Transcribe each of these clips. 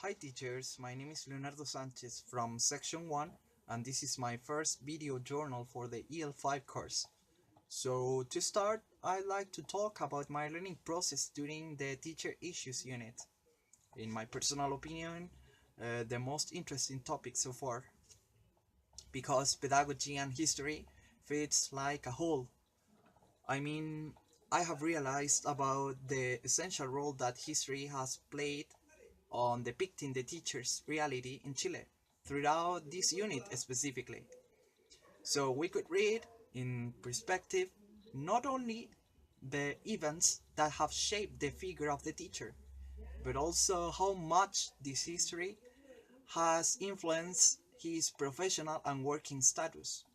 Hi teachers, my name is Leonardo Sanchez from Section 1 and this is my first video journal for the EL5 course. So to start, I'd like to talk about my learning process during the teacher issues unit. In my personal opinion, the most interesting topic so far, because pedagogy and history fits like a whole. I mean, I have realized about the essential role that history has played on depicting the teacher's reality in Chile throughout this unit specifically. So we could read in perspective not only the events that have shaped the figure of the teacher, but also how much this history has influenced his professional and working status.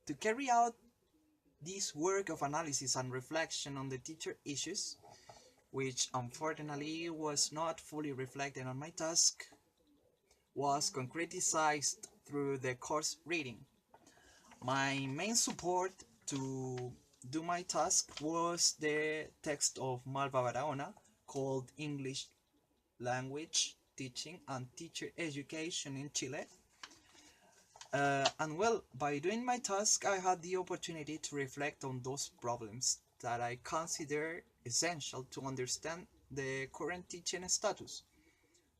To carry out this work of analysis and reflection on the teacher issues, which unfortunately was not fully reflected on my task, was concretized through the course reading. My main support to do my task was the text of Malva Barahona called English Language Teaching and Teacher Education in Chile. And well, by doing my task, I had the opportunity to reflect on those problems that I consider essential to understand the current teaching status,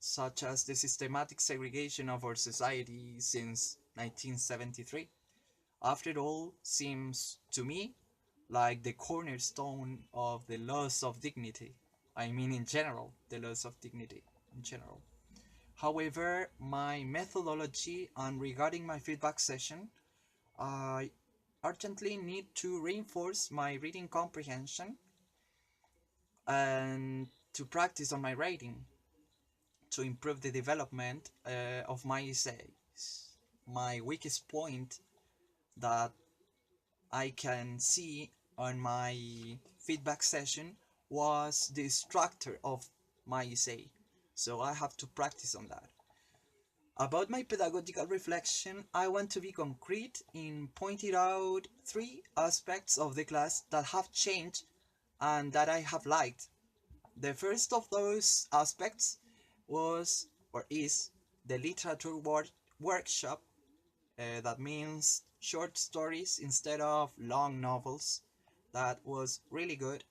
such as the systematic segregation of our society since 1973. After all, seems to me like the cornerstone of the loss of dignity. I mean, in general, the loss of dignity in general. However, my methodology and regarding my feedback session, I urgently need to reinforce my reading comprehension and to practice on my writing to improve the development of my essays. My weakest point that I can see on my feedback session was the structure of my essay. So I have to practice on that. About my pedagogical reflection, I want to be concrete in pointing out three aspects of the class that have changed and that I have liked. The first of those aspects was or is the literature workshop. That means short stories instead of long novels. That was really good.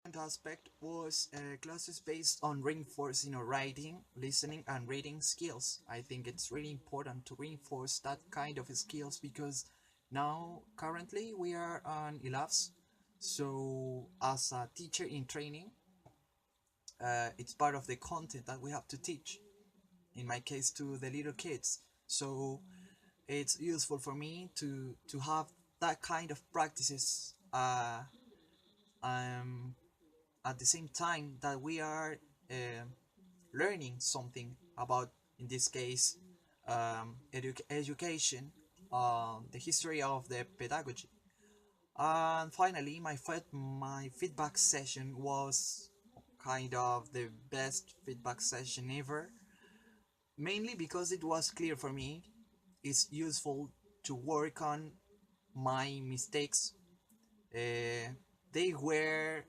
Second aspect was classes based on reinforcing our writing, listening, and reading skills. I think it's really important to reinforce that kind of skills because now currently we are on ELAVs. So as a teacher in training, it's part of the content that we have to teach. In my case, to the little kids. So it's useful for me to have that kind of practices um, at the same time that we are learning something about, in this case, education, the history of the pedagogy. And finally, my feedback session was kind of the best feedback session ever, mainly because it was clear for me it's useful to work on my mistakes. They were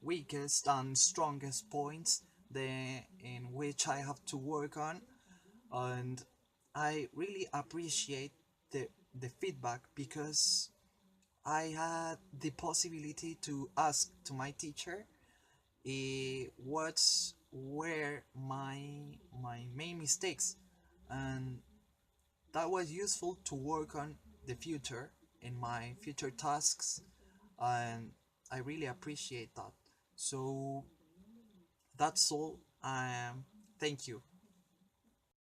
weakest and strongest points in which I have to work on, and I really appreciate the feedback because I had the possibility to ask to my teacher what were my main mistakes, and that was useful to work on the future in my future tasks, and I really appreciate that. So that's all. Thank you.